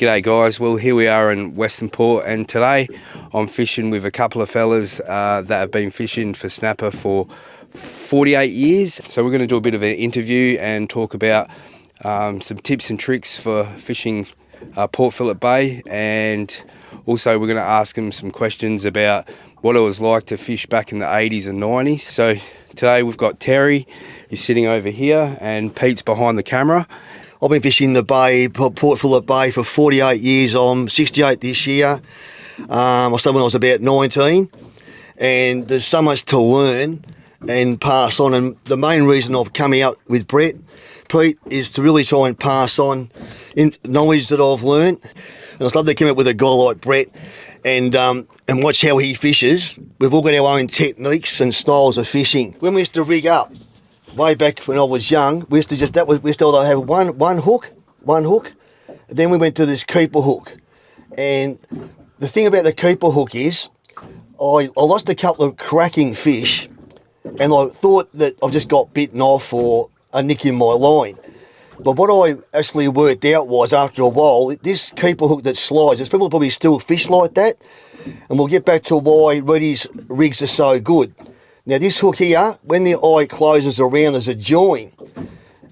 G'day guys, well here we are in Western Port and today I'm fishing with a couple of fellas that have been fishing for snapper for 48 years. So we're going to do a bit of an interview and talk about some tips and tricks for fishing Port Phillip Bay, and also we're going to ask them some questions about what it was like to fish back in the 80s and 90s. So today we've got Terry, who's sitting over here, and Pete's behind the camera. I've been fishing the bay, Port Phillip Bay, for 48 years. I'm 68 this year. I started when I was about 19, and there's so much to learn and pass on. And the main reason I've come out with Pete, is to really try and pass on knowledge that I've learned. And I'd love to come out with a guy like Brett and watch how he fishes. We've all got our own techniques and styles of fishing. When we used to rig up, way back when I was young, we used to have one hook. And then we went to this keeper hook. And the thing about the keeper hook is, I lost a couple of cracking fish, and I thought that I've just got bitten off or a nick in my line. But what I actually worked out was, after a while, this keeper hook that slides, there's people probably still fish like that, and we'll get back to why Reedy's rigs are so good. Now this hook here, when the eye closes around, there's a join.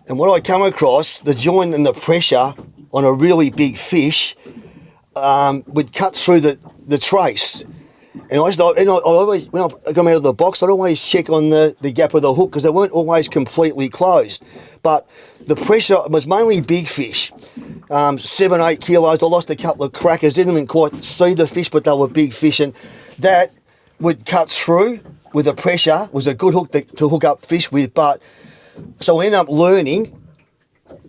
And what I come across, the join and the pressure on a really big fish would cut through the trace. And I always, when I come out of the box, I'd always check on the gap of the hook, because they weren't always completely closed. But the pressure was mainly big fish, 7-8 kilos. I lost a couple of crackers, didn't even quite see the fish, but they were big fish, and that would cut through with the pressure. Was a good hook to hook up fish with. But so I ended up learning,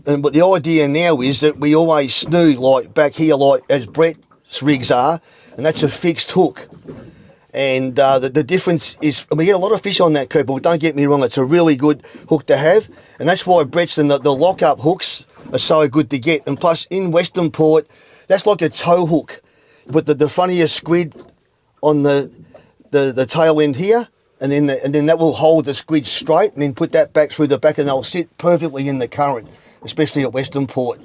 but the idea now is that we always snood like back here, like as Brett's rigs are, and that's a fixed hook. And the difference is, and we get a lot of fish on that keeper, but don't get me wrong, it's a really good hook to have, and that's why Brett's and the lock-up hooks are so good to get. And plus, in Western Port, that's like a tow hook. You put the front of your squid on the tail end here, and then that will hold the squid straight, and then put that back through the back, and they'll sit perfectly in the current, especially at Western Port.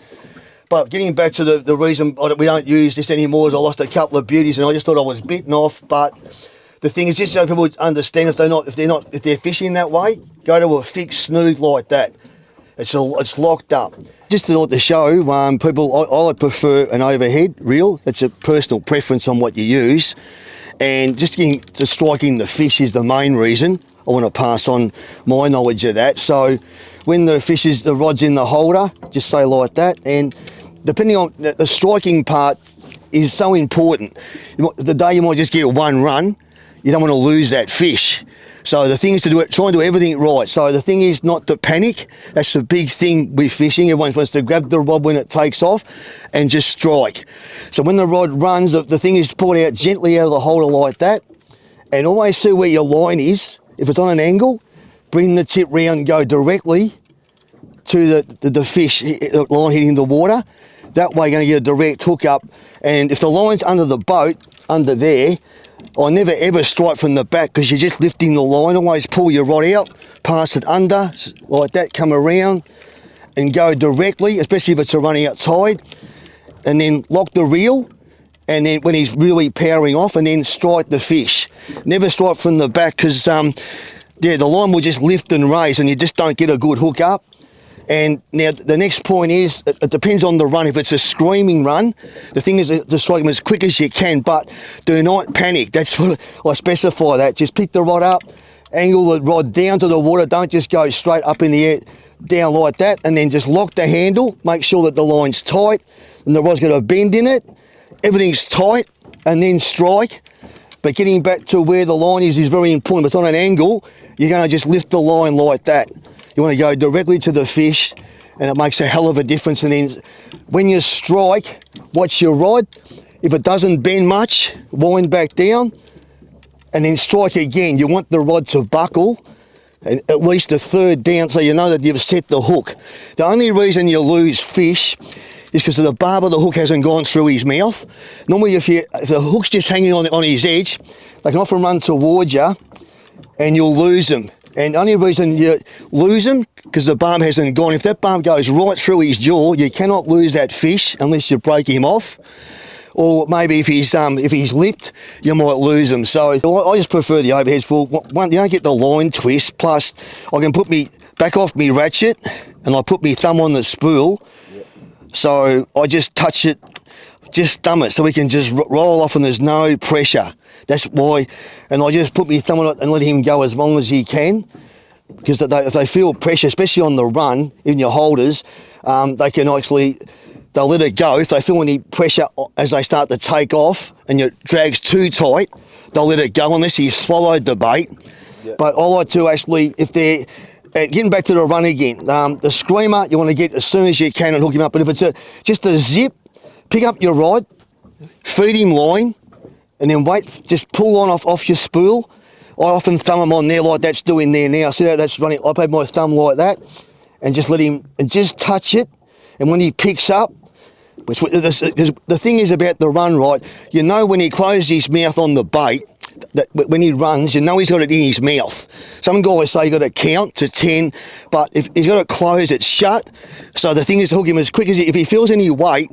But getting back to the reason we don't use this anymore is I lost a couple of beauties, and I just thought I was bitten off. But the thing is, just so people understand, if they're fishing that way, go to a fixed snood like that. It's locked up. Just to show people, I prefer an overhead reel. It's a personal preference on what you use, and just getting to striking the fish is the main reason. I want to pass on my knowledge of that. So when the rod's in the holder, just say like that, and depending on the striking part is so important. The day you might just get one run, you don't want to lose that fish. So the thing is to try and do everything right. So the thing is not to panic. That's the big thing with fishing. Everyone wants to grab the rod when it takes off and just strike. So when the rod runs, the thing is to pull it out gently out of the holder like that, and always see where your line is. If it's on an angle, bring the tip round and go directly to the fish, the line hitting the water. That way you're going to get a direct hook up. And if the line's under the boat, under there, I never ever strike from the back, because you're just lifting the line. Always pull your rod out, pass it under, like that, come around and go directly, especially if it's a running outside, and then lock the reel, and then when he's really powering off, and then strike the fish. Never strike from the back, because the line will just lift and raise, and you just don't get a good hook up. And now the next point is, it depends on the run. If it's a screaming run, the thing is to strike them as quick as you can, but do not panic. That's what I specify that. Just pick the rod up, angle the rod down to the water. Don't just go straight up in the air, down like that, and then just lock the handle. Make sure that the line's tight and the rod's got a bend in it. Everything's tight, and then strike. But getting back to where the line is very important. If it's on an angle, you're going to just lift the line like that. You want to go directly to the fish, and it makes a hell of a difference. And then when you strike, watch your rod. If it doesn't bend much, wind back down, and then strike again. You want the rod to buckle, and at least a third down, so you know that you've set the hook. The only reason you lose fish is because the barb of the hook hasn't gone through his mouth. Normally, if the hook's just hanging on his edge, they can often run towards you, and you'll lose them. And the only reason you lose him, because the barb hasn't gone. If that barb goes right through his jaw, you cannot lose that fish unless you break him off. Or maybe if he's lipped, you might lose him. So I just prefer the overheads for one. You don't get the line twist. Plus, I can put me back off me ratchet, and I put me thumb on the spool. Yep. So I just touch it, just thumb it, so we can just roll off, and there's no pressure. That's why. And I just put me thumb on it and let him go as long as he can. Because if they feel pressure, especially on the run, in your holders, they can actually. They'll let it go. If they feel any pressure as they start to take off and it drags too tight, they'll let it go unless he's swallowed the bait. Yep. But I like to actually, if they're getting back to the run again, the screamer you want to get as soon as you can and hook him up. But if it's just a zip, pick up your rod, feed him line, and then wait, just pull on off your spool. I often thumb him on there like that's doing there now. See how that's running? I have my thumb like that and just let him, and just touch it. And when he picks up, the thing is about the run, right? You know when he closes his mouth on the bait, that when he runs, you know he's got it in his mouth. Some guys say you got to count to 10, but if he's got to close it shut. So the thing is to hook him as quick as if he feels any weight,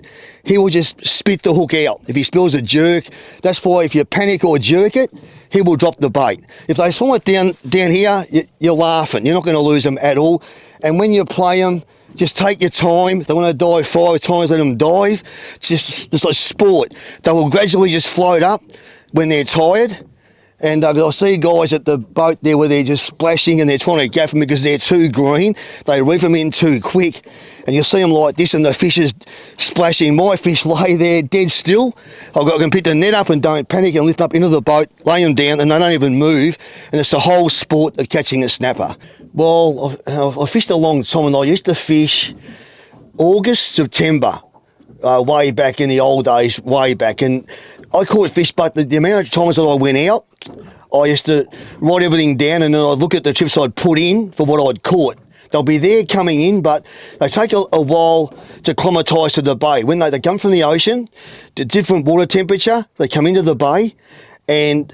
he will just spit the hook out. If he feels a jerk, that's why if you panic or jerk it, he will drop the bait. If they swim it down here, you're laughing. You're not going to lose them at all. And when you play them, just take your time. If they want to dive 5 times, let them dive. It's just like sport. They will gradually just float up when they're tired. And I see guys at the boat there where they're just splashing and they're trying to gaff them because they're too green. They reef them in too quick. And you'll see them like this and the fish is splashing. My fish lay there dead still. I can pick the net up and don't panic and lift them up into the boat, lay them down, and they don't even move. And it's the whole sport of catching a snapper. Well, I fished a long time, and I used to fish August, September, way back in the old days, way back. And I caught fish, but the amount of times that I went out, I used to write everything down, and then I'd look at the trips I'd put in for what I'd caught. They'll be there coming in, but they take a while to acclimatise to the bay. When they come from the ocean, to different water temperature, they come into the bay, and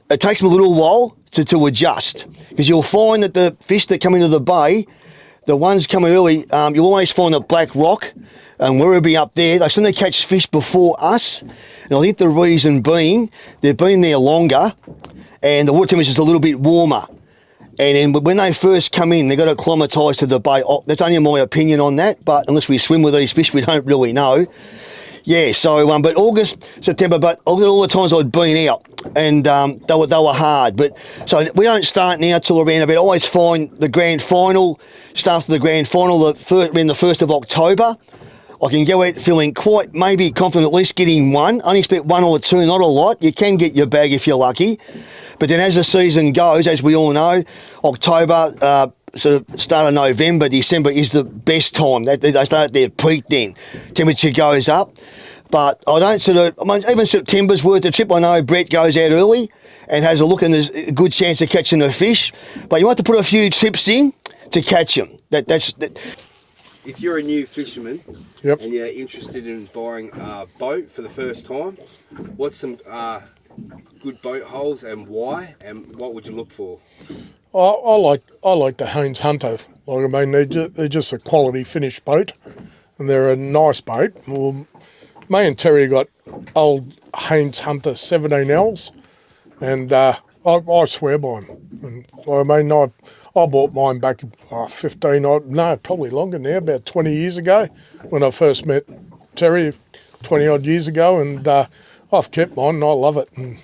it takes them a little while to adjust. Because you'll find that the fish that come into the bay, the ones coming early, you'll always find the black rock and Werribee up there. They seem to catch fish before us. And I think the reason being, they've been there longer and the water temperature's a little bit warmer. And then when they first come in, they've got to acclimatise to the bay. Oh, that's only my opinion on that, but unless we swim with these fish, we don't really know. Yeah, so, but August, September, but all the times I'd been out, and they were hard. But so we don't start now till around about, I always find the grand final, just after the grand final, around the 1st of October. I can go out feeling quite maybe confident at least getting one. I only expect 1 or 2, not a lot. You can get your bag if you're lucky. But then as the season goes, as we all know, October, so start of November, December is the best time. They start their peak then. Temperature goes up. But I don't even September's worth the trip. I know Brett goes out early and has a look, and there's a good chance of catching a fish. But you want to put a few trips in to catch them. That's. If you're a new fisherman, yep, and you're interested in buying a boat for the first time, what's some good boat holes and why, and what would you look for? I like the Haynes Hunter. Like, I mean, they're just a quality finished boat, and they're a nice boat. Well, me and Terry got old Haynes Hunter 17Ls, and I swear by them. And, I mean, I bought mine back 15 probably longer now, about 20 years ago, when I first met Terry 20 odd years ago, and I've kept mine and I love it. And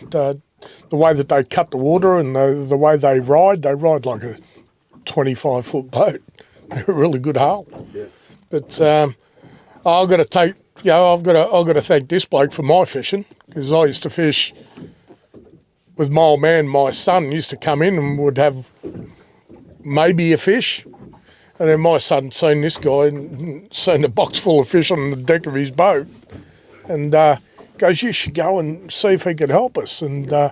the way that they cut the water and the way they ride like a 25-foot boat. They're a really good hull. Yeah. But I've got to thank this bloke for my fishing, because I used to fish with my old man. My son used to come in and would have maybe a fish, and then my son seen this guy and seen a box full of fish on the deck of his boat, and goes, "You should go and see if he can help us." And I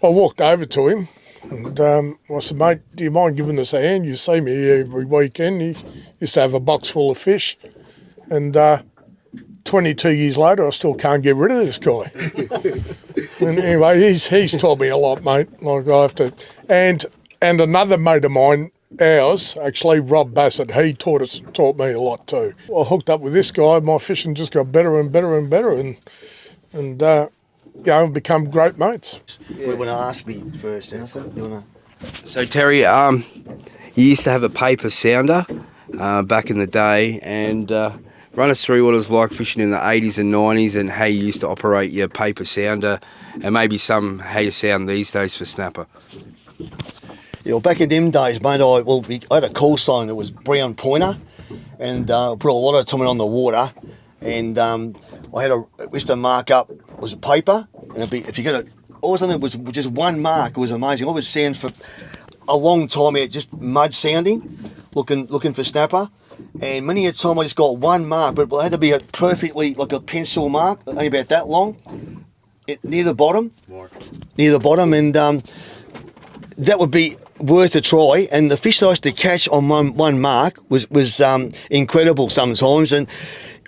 walked over to him and I said, "Mate, do you mind giving us a hand? You see me every weekend." He used to have a box full of fish, and 22 years later I still can't get rid of this guy. And anyway, he's taught me a lot, mate. Like, I have to, and And another mate of mine, ours, actually, Rob Bassett, he taught me a lot too. I hooked up with this guy, my fishing just got better and better and better, and become great mates. We want to ask me first, anything? You want to? So Terry, you used to have a paper sounder back in the day, and run us through what it was like fishing in the 80s and 90s and how you used to operate your paper sounder, and maybe how you sound these days for snapper. Yeah, well, back in them days, mate, I had a call sign that was brown pointer, and put a lot of time on the water, and I used to mark up, it was a paper, and if you get it, all of a sudden it was just one mark. It was amazing. I would sound for a long time out, just mud sounding, looking for snapper, and many a time I just got one mark, but it had to be a perfectly, like a pencil mark, only about that long, near the bottom, and that would be worth a try. And the fish that I used to catch on one mark was incredible sometimes. And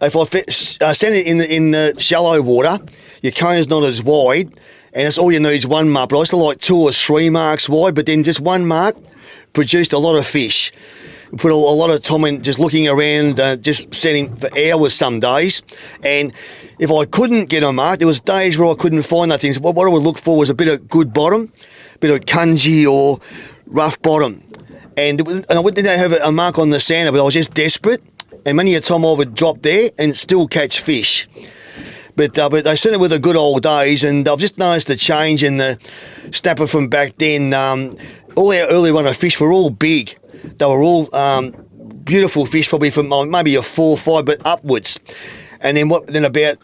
if I send it in the shallow water, your cone is not as wide, and it's all you need is one mark. But I used to like 2 or 3 marks wide, but then just one mark produced a lot of fish. Put a lot of time in just looking around, just setting for hours some days. And if I couldn't get a mark, there was days where I couldn't find nothing. So what I would look for was a bit of good bottom, a bit of cungy or rough bottom. And I didn't have a mark on the sounder, but I was just desperate. And many a time I would drop there and still catch fish. But they certainly were the good old days, and I've just noticed the change in the snapper from back then. All our early runner fish were all big. They were all beautiful fish, probably from maybe a 4 or 5, but upwards. And then about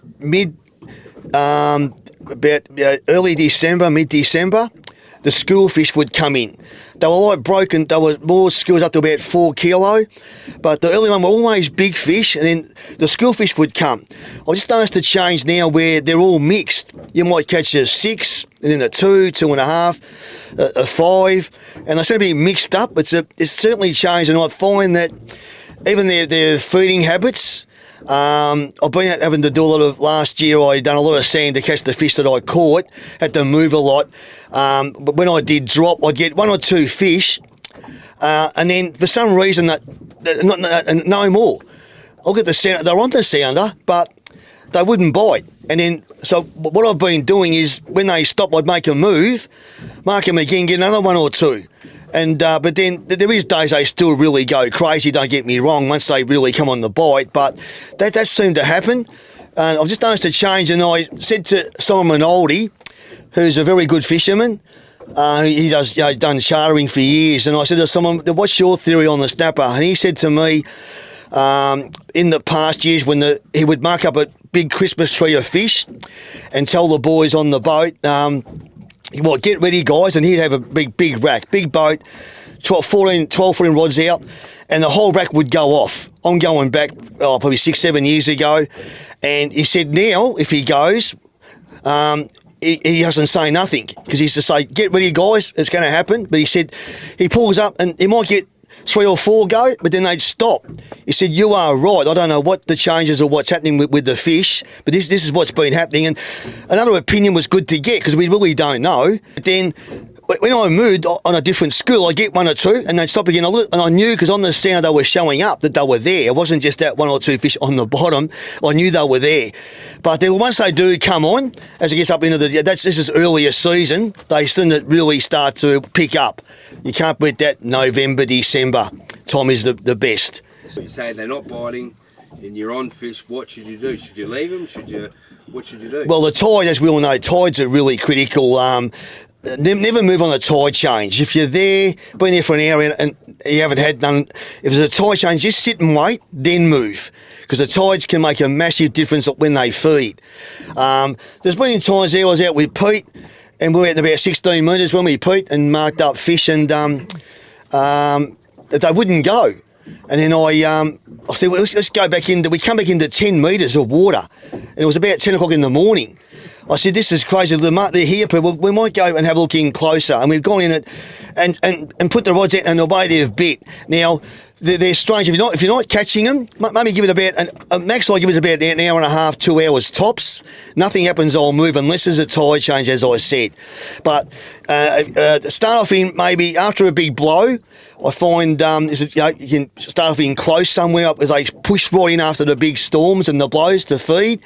early December, mid-December, the school fish would come in. They were like broken, they were more schools up to about 4 kilo, but the early one were always big fish, and then the school fish would come. I just noticed a change now where they're all mixed. You might catch a 6, and then a 2, 2.5, a 5, and they seem to be mixed up. It's certainly changed, and I find that even their feeding habits, I've been having to do a lot of, last year I done a lot of sand to catch the fish that I caught, had to move a lot, but when I did drop, I'd get 1 or 2 fish, and then for some reason no more. I'll get the sounder, they're on the sounder, but they wouldn't bite. And then, so what I've been doing is when they stop, I'd make a move, mark them again, get another 1 or 2. And but then there is days they still really go crazy, don't get me wrong, once they really come on the bite, but that seemed to happen. And I've just noticed a change, and I said to Simon Oldie, who's a very good fisherman, he does, done chartering for years, and I said to someone, what's your theory on the snapper? And he said to me, in the past years when he would mark up a big Christmas tree of fish and tell the boys on the boat, well, get ready, guys, and he'd have a big rack, big boat, 12, 14 rods out, and the whole rack would go off. I'm going back probably 6, 7 years ago, and he said now, if he goes, he doesn't say nothing, because he used to say, get ready, guys, it's going to happen. But he said he pulls up, and he might get 3 or 4 go, but then they'd stop. He said, you are right. I don't know what the changes or what's happening with the fish, but this is what's been happening. And another opinion was good to get, because we really don't know. But then when I moved on a different school, I'd get 1 or 2, and they'd stop again. And I knew, because on the sound they were showing up, that they were there. It wasn't just that 1 or 2 fish on the bottom. I knew they were there. But then once they do come on, as it gets up into this is earlier season, they really start to pick up. You can't beat that November, December time is the best. So you say they're not biting, and you're on fish. What should you do? Should you leave them? What should you do? Well, the tide, as we all know, tides are really critical. Never move on a tide change. If you're there, been there for an hour and you haven't had none, if there's a tide change, just sit and wait, then move. Because the tides can make a massive difference when they feed. There's been times I was out with Pete, and we were at about 16 metres when we Pete and marked up fish, and they wouldn't go. And then I said, well, let's go back we come back into 10 metres of water, and it was about 10 o'clock in the morning. I said, this is crazy, they're here, but we might go and have a look in closer. And we've gone in and put the rods out, and away they've bit. Now, they're strange. If you're not catching them, maybe give it about max. I give it about an hour and a half, 2 hours tops. Nothing happens. I'll move unless there's a tide change, as I said. But start off in maybe after a big blow. I find you can start off in close somewhere up as they push right in after the big storms and the blows to feed.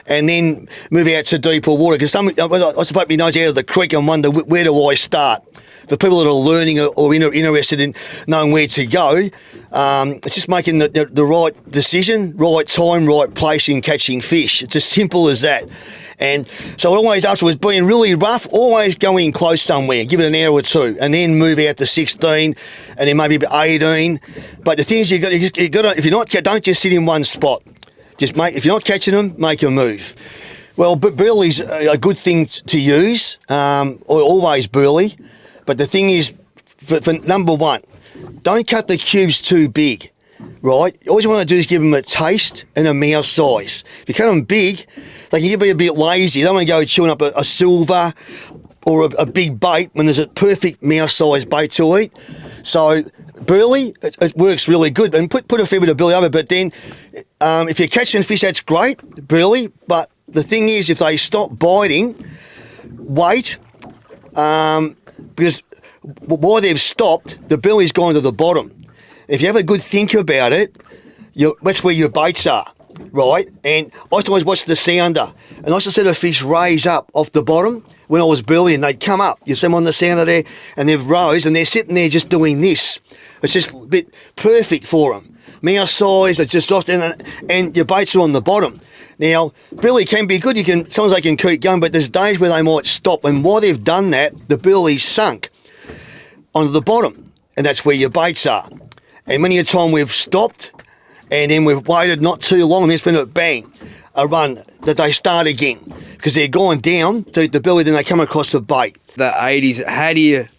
And then move out to deeper water. Because I suppose you know out of the creek and wonder, where do I start? For people that are learning or interested in knowing where to go, it's just making the right decision, right time, right place in catching fish. It's as simple as that. And so always afterwards, being really rough, always go in close somewhere, give it an hour or two, and then move out to 16, and then maybe 18. But the thing is, you got to, if you're not, don't just sit in one spot. If you're not catching them, make a move. Well, burley's a good thing to use, always burley. But the thing is, for number one, don't cut the cubes too big, right? All you want to do is give them a taste and a mouth size. If you cut them big, they can be a bit lazy. They don't want to go chewing up a silver or a big bait when there's a perfect mouth size bait to eat. So burley, it works really good. And put a fair bit of burley over, but then if you're catching fish, that's great, burley. But the thing is, if they stop biting, wait, because while they've stopped, the burley's gone to the bottom. If you have a good think about it, that's where your baits are, right? And I used to always watch the sounder, and I used to see the fish raise up off the bottom when I was burleying. They'd come up. You see them on the sounder there, and they've rose, and they're sitting there just doing this. It's just a bit perfect for them. Mouth size, it's just lost, and your baits are on the bottom. Now, burley can be good. Sometimes they can keep going, but there's days where they might stop, and while they've done that, the burley's sunk onto the bottom, and that's where your baits are. And many a time we've stopped, and then we've waited not too long, and there's been a run that they start again, because they're going down to eat the burley, then they come across the bait. The 80s,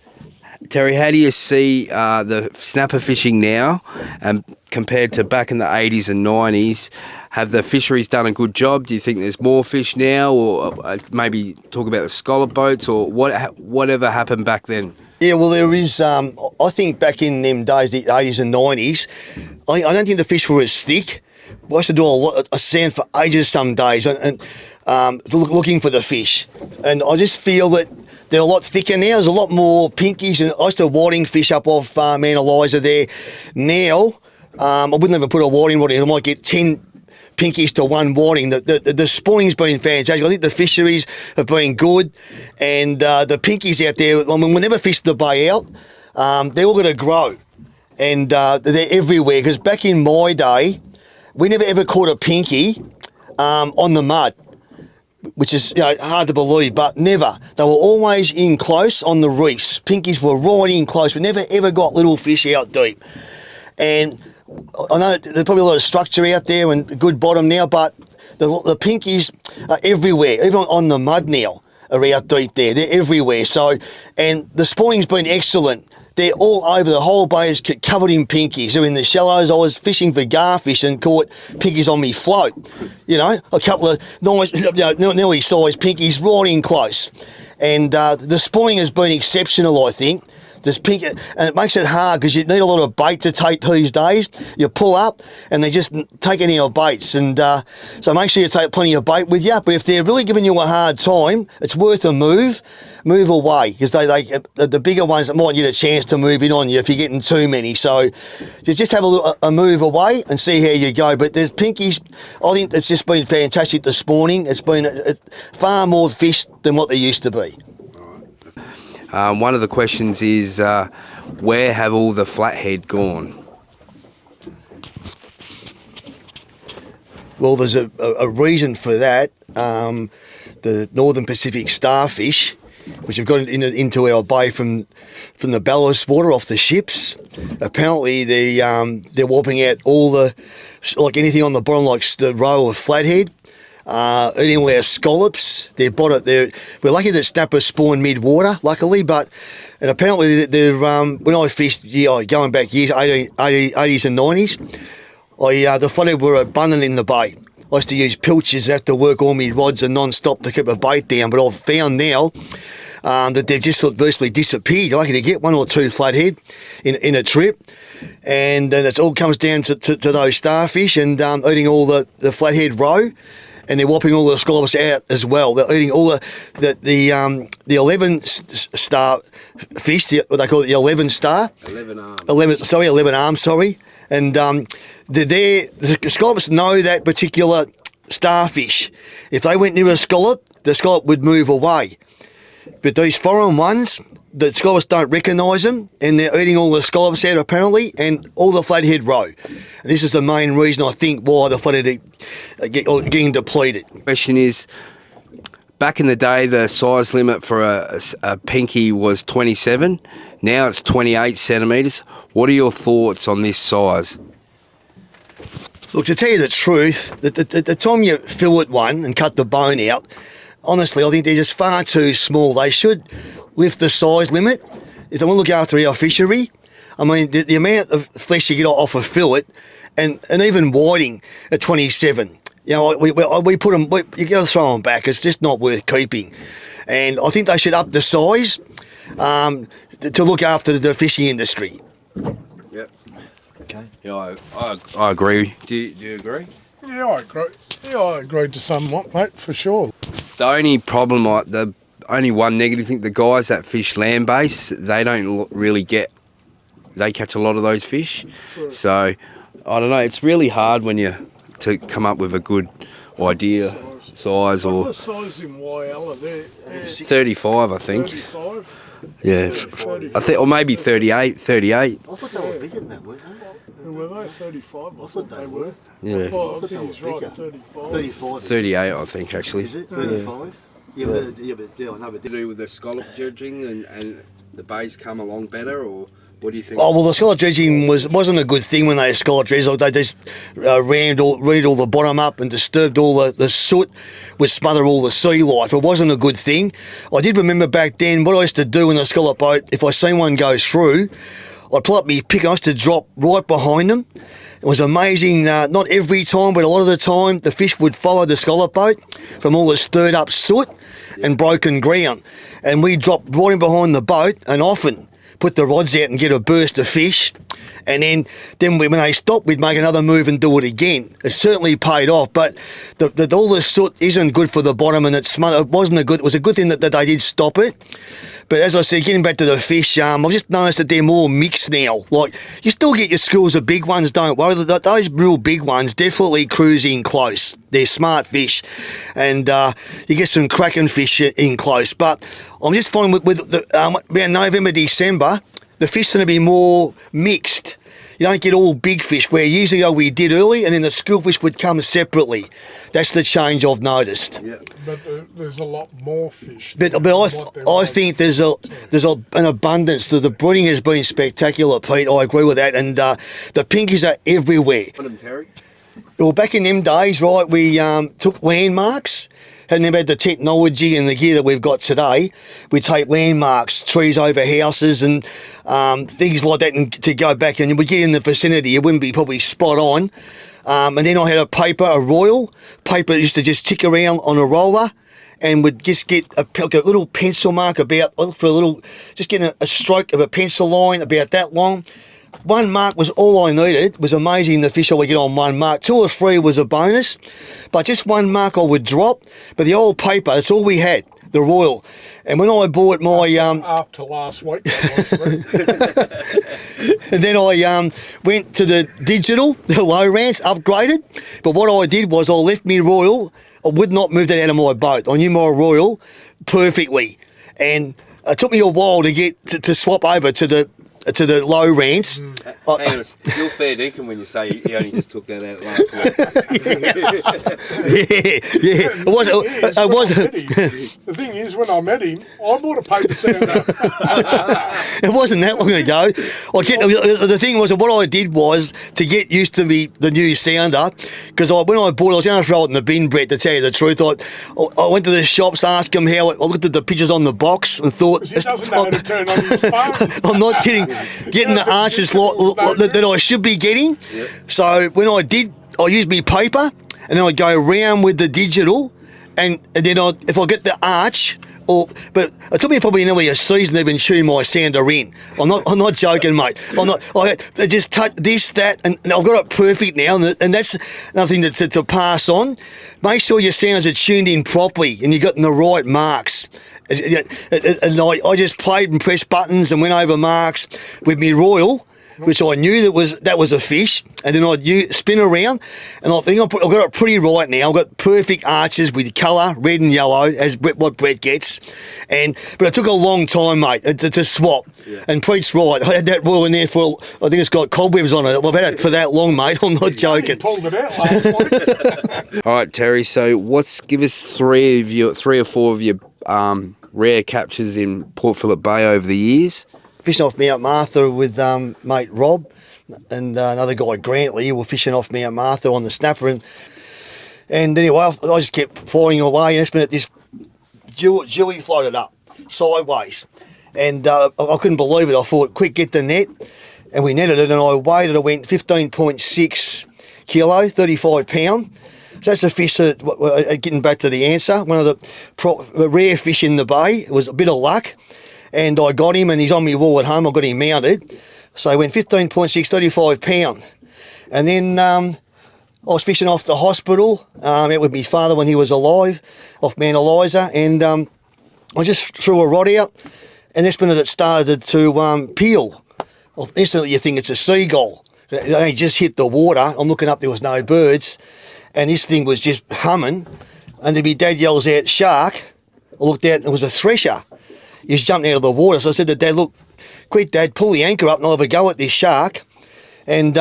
Terry, how do you see the snapper fishing now compared to back in the 80s and 90s? Have the fisheries done a good job? Do you think there's more fish now? Or maybe talk about the scallop boats or whatever happened back then? Yeah, well, there is, I think back in them days, the 80s and 90s, I don't think the fish were as thick. I used to do a sand for ages some days and looking for the fish. And I just feel that they're a lot thicker now. There's a lot more pinkies. And I used to whiting fish up off Mount Eliza there. Now, I wouldn't even put a whiting rod in. I might get 10 pinkies to one whiting. The spawning's been fantastic. I think the fisheries have been good. And the pinkies out there, I mean, we never fished the bay out. They're all going to grow. And they're everywhere. Because back in my day, we never ever caught a pinky on the mud, which is hard to believe, but never. They were always in close on the reefs. Pinkies were right in close. We never ever got little fish out deep. And I know there's probably a lot of structure out there and good bottom now, but the pinkies are everywhere, even on the mud now are out deep there. They're everywhere. So, and the spawning's been excellent. They're all over. The whole bay is covered in pinkies. So in the shallows, I was fishing for garfish and caught pinkies on me float. You know, a couple of nice, nearly sized pinkies right in close. And the spawning has been exceptional, I think. There's pink, and it makes it hard because you need a lot of bait to take these days. You pull up and they just take any of baits, and so make sure you take plenty of bait with you. But if they're really giving you a hard time, it's worth a move away, because the bigger ones that might get a chance to move in on you if you're getting too many. So you just have a move away and see how you go. But there's pinkies. I think it's just been fantastic this morning. It's been far more fish than what there used to be. One of the questions is, where have all the flathead gone? Well, there's a reason for that. The Northern Pacific starfish, which have gone into our bay from the ballast water off the ships. Apparently, they're wiping out all like anything on the bottom, like the roe of flathead. Eating all our scallops. We're lucky that snapper spawn mid-water, luckily, and apparently they're when I fished, going back years, 80s and 90s, the flathead were abundant in the bay. I used to use pilchers, have to work all my rods and non-stop to keep a bait down, but I've found now that they've just virtually disappeared. You're lucky to get one or two flathead in a trip, and it all comes down to those starfish and eating all the flathead roe, and they're whopping all the scallops out as well. They're eating all the 11 star fish, what they call it, the 11 star. 11 arms. 11 arms, sorry. And the scallops know that particular starfish. If they went near a scallop, the scallop would move away. But these foreign ones, the scallops don't recognise them, and they're eating all the scallops out apparently, and all the flathead roe. And this is the main reason I think why the flathead are getting depleted. Question is, back in the day, the size limit for a pinky was 27. Now it's 28 centimetres. What are your thoughts on this size? Look, to tell you the truth, the time you fillet one and cut the bone out, honestly, I think they're just far too small. They should lift the size limit if they want to look after our fishery. I mean, the amount of flesh you get off a fillet, and even whiting at 27. You know, we put them. You got to throw them back. It's just not worth keeping. And I think they should up the size to look after the fishing industry. Yep. Okay. Yeah, I agree. Do you agree? Yeah, I agree. Yeah, I agree to somewhat, mate, for sure. The only problem, the only one negative thing, the guys that fish land-based, they don't really they catch a lot of those fish. True. So, I don't know, it's really hard when to come up with a good idea, size or... What size in YL are there? 35, I think. 35? Yeah, 35. I think, or maybe 38. I thought they were bigger than that, weren't they? Were they 35? I thought they were. Yeah. I think he's right, 35. 35. 38, I think, actually. Is it 35? Yeah, but I know, but To do with the scallop judging and the bays come along better, or what do you think? oh well, the scallop dredging wasn't a good thing when they scallop dredged. Like, they just rammed all the bottom up and disturbed all the soot, which smothered all the sea life. It wasn't a good thing. I did remember back then what I used to do in a scallop boat. If I seen one go through, I'd pull up my pick. I used to drop right behind them. It was amazing. Not every time, but a lot of the time, the fish would follow the scallop boat from all the stirred up soot and broken ground, and we dropped right in behind the boat and often put the rods out and get a burst of fish, and then when they stopped, we'd make another move and do it again. It certainly paid off, but all the soot isn't good for the bottom, and it was a good thing that they did stop it. But as I said, getting back to the fish, I've just noticed that they're more mixed now. Like, you still get your schools of big ones, don't worry. Those real big ones definitely cruise in close. They're smart fish, and you get some cracking fish in close. But I'm just finding with around November, December, the fish are going to be more mixed. You don't get all big fish, where usually we did early, and then the schoolfish would come separately. That's the change I've noticed. Yeah. But there's a lot more fish. But I think there's an abundance. The breeding has been spectacular, Pete. I agree with that, and the pinkies are everywhere. Terry? Well, back in them days, right, we took landmarks. Hadn't never had the technology and the gear that we've got today. We take landmarks, trees over houses and things like that, and to go back and we get in the vicinity, it wouldn't be probably spot on. And then I had a royal paper used to just tick around on a roller, and would just get a little pencil mark just getting a stroke of a pencil line about that long. One mark was all I needed. It was amazing the fish I would get on one mark. 2 or 3 was a bonus, but just one mark I would drop. But the old paper, that's all we had, the royal. And when I bought my... After last week. and then I went to the digital, the low rants, upgraded. But what I did was I left me royal. I would not move that out of my boat. I knew my royal perfectly. And it took me a while to get to swap over to the low rants. Hang on, you're fair dinkum when you say you only just took that out last week. yeah. It wasn't. The thing is, when I met him, I bought a paper sounder. It wasn't that long ago. The thing was, what I did was to get used to the new sounder, because when I bought it, I was going to throw it in the bin, Brett, to tell you the truth. I went to the shops, asked them how. I looked at the pictures on the box and thought, He doesn't know how to turn on his phone. I'm not kidding. Getting the answers that I should be getting. Yep. So when I used my paper, and then I'd go around with the digital, and then if I get the arch, But it took me probably nearly a season to even tune my sounder in. I'm not joking, mate. I just touch this, that, and I've got it perfect now, and that's nothing to pass on. Make sure your sounds are tuned in properly and you've got the right marks. And I just played and pressed buttons and went over marks with me Royal, which I knew that was a fish, and then I'd spin around, and I think I've got it pretty right now. I've got perfect arches with colour, red and yellow, as what Brett gets, but it took a long time, mate, to swap. Yeah. And Pete's right. I had that Royal in there for, I think it's got cobwebs on it. I've had it for that long, mate. I'm not joking. You pulled it out last week. All right, Terry. So give us three or four of your rare captures in Port Phillip Bay over the years. Fishing off Mount Martha with mate Rob and another guy Grantley. We were fishing off Mount Martha on the snapper, and anyway, I just kept flying away. And this minute, this Dewey floated up sideways, and I couldn't believe it. I thought, quick, get the net, and we netted it, and I weighed it. I went 15.6 kilo, 35 pound. So that's a fish that, getting back to the answer, one of the rare fish in the bay. It was a bit of luck. And I got him, and he's on my wall at home. I got him mounted. So I went 15.6, 35 pound. And then I was fishing off the hospital, out with my father when he was alive, off Mount Eliza, and I just threw a rod out, and this minute it started to peel. Well, instantly you think it's a seagull. It only just hit the water. I'm looking up, there was no birds, and this thing was just humming, and then my dad yells out, "Shark." I looked out, and it was a thresher. He's jumping out of the water. So I said to Dad, "Look, quick, Dad, pull the anchor up and I'll have a go at this shark." And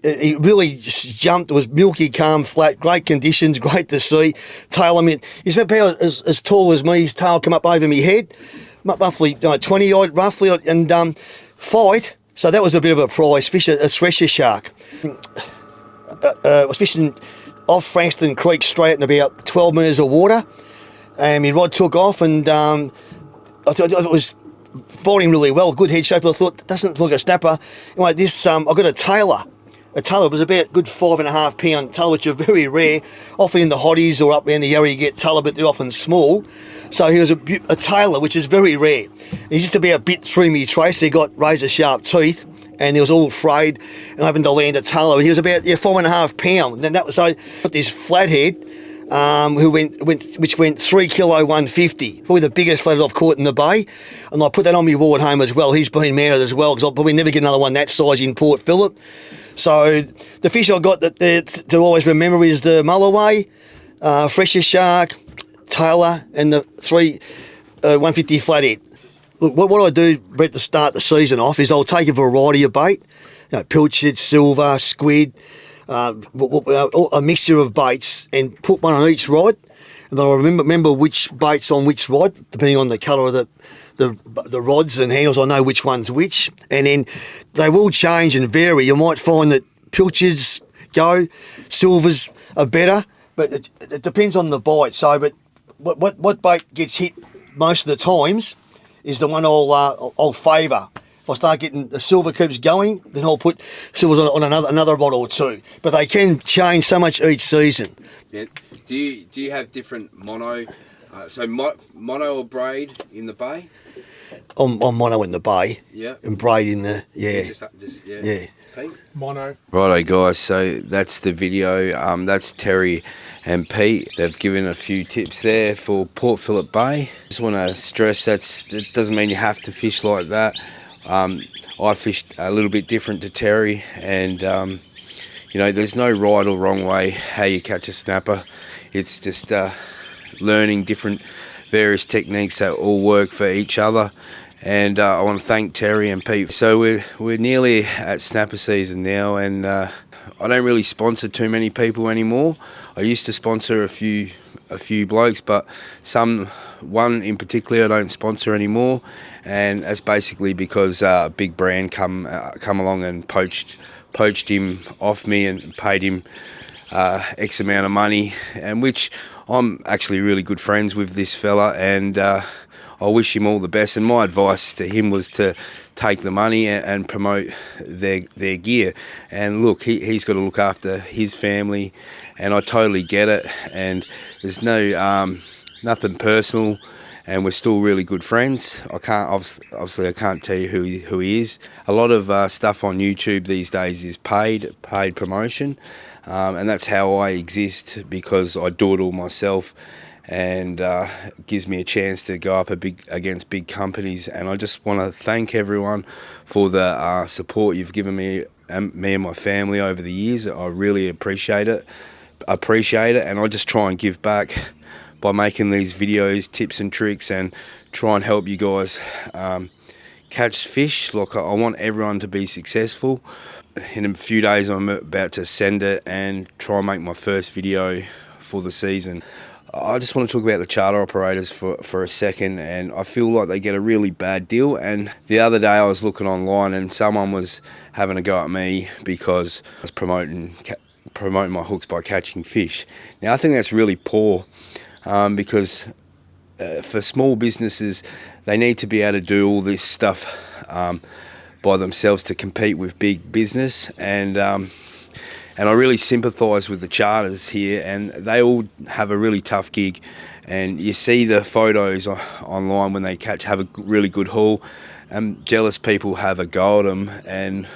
he really just jumped. It was milky, calm, flat, great conditions, great to see. Tail, I mean, he's about as tall as me. His tail come up over my head, roughly 20 odd, roughly, and fight. So that was a bit of a prize fish, a thresher shark. I was fishing off Frankston Creek straight in about 12 metres of water, and my rod took off, and I thought it was fighting really well, good head shape, but I thought, it doesn't look like a snapper. Anyway, I got a tailor. A tailor was about a good 5.5 pound tailor, which are very rare. Often in the hotties or up around the area you get tailor, but they're often small. So he was a tailor, which is very rare. He just about bit through me trace. He got razor sharp teeth, and he was all frayed, and I happened to land a tailor. He was about 5.5 pound. And then that was, so I got this flathead, which went 3 kilo 150, probably the biggest flathead I've caught in the bay, and I put that on my wall at home as well. He's been mounted as well, because I'll probably never get another one that size in Port Phillip. So the fish I got to always remember is the mulloway, fresher shark, tailor, and the 150 flathead. Look, what I do, Brett, to start the season off is I'll take a variety of bait, pilchard, silver, squid, a mixture of baits, and put one on each rod, and then I remember which bait's on which rod, depending on the colour of the rods and handles. I know which one's which, and then they will change and vary. You might find that pilchards go, silvers are better, but it depends on the bite. So, but what bait gets hit most of the times is the one I'll favour. If I start getting the silver keeps going, then I'll put silvers on another rod or two. But they can change so much each season. Yeah. Do you have different mono? Mono or braid in the bay? I'm mono in the bay. Yeah. And braid in the Yeah. Pete? Mono. Righto, guys. So that's the video. That's Terry and Pete. They've given a few tips there for Port Phillip Bay. Just want to stress that doesn't mean you have to fish like that. I fished a little bit different to Terry, and there's no right or wrong way how you catch a snapper. It's just learning different various techniques that all work for each other. And I want to thank Terry and Pete. So we're nearly at snapper season now, and I don't really sponsor too many people anymore. I used to sponsor a few blokes, but one in particular I don't sponsor anymore, and that's basically because a big brand come along and poached him off me and paid him X amount of money, and which I'm actually really good friends with this fella, and I wish him all the best. And my advice to him was to take the money and promote their gear. And look, he's got to look after his family, and I totally get it. And there's no nothing personal. and we're still really good friends. Obviously I can't tell you who he is. A lot of stuff on YouTube these days is paid promotion, and that's how I exist, because I do it all myself, and it gives me a chance to go up against big companies. And I just want to thank everyone for the support you've given me and my family over the years. I really appreciate it, and I just try and give back by making these videos, tips and tricks, and try and help you guys catch fish. Like, I want everyone to be successful. In a few days I'm about to send it and try and make my first video for the season. I just want to talk about the charter operators for a second, and I feel like they get a really bad deal. And the other day I was looking online and someone was having a go at me because I was promoting my hooks by catching fish. Now I think that's really poor, because for small businesses, they need to be able to do all this stuff by themselves to compete with big business. And I really sympathise with the charters here, and they all have a really tough gig. And you see the photos online when they have a really good haul, and jealous people have a go at them. And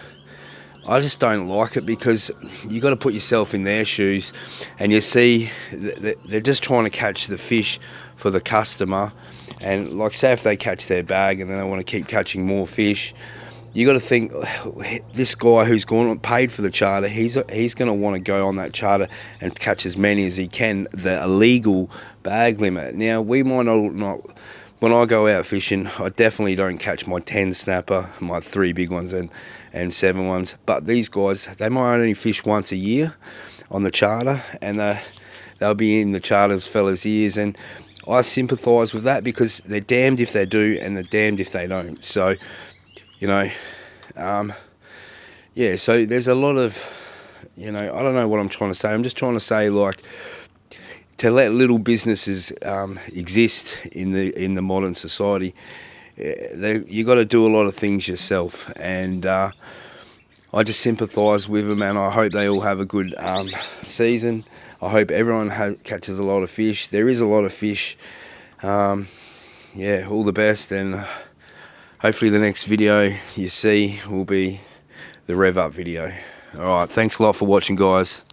I just don't like it, because you got to put yourself in their shoes, and you see they're just trying to catch the fish for the customer. And like, say if they catch their bag and then they want to keep catching more fish, you got to think, this guy who's paid for the charter, he's going to want to go on that charter and catch as many as he can, the illegal bag limit. Now, we might not, when I go out fishing, I definitely don't catch my 10 snapper, my 3 big ones and 7 ones. But these guys, they might only fish once a year on the charter, and they'll be in the charter's fellas' ears. And I sympathise with that, because they're damned if they do and they're damned if they don't. So, you know, yeah, so there's a lot of, I don't know what I'm trying to say. I'm just trying to say, like, to let little businesses exist in the modern society, you got to do a lot of things yourself. And I just sympathise with them, and I hope they all have a good season. I hope everyone catches a lot of fish. There is a lot of fish. Yeah, all the best, and hopefully the next video you see will be the rev up video. All right, thanks a lot for watching, guys.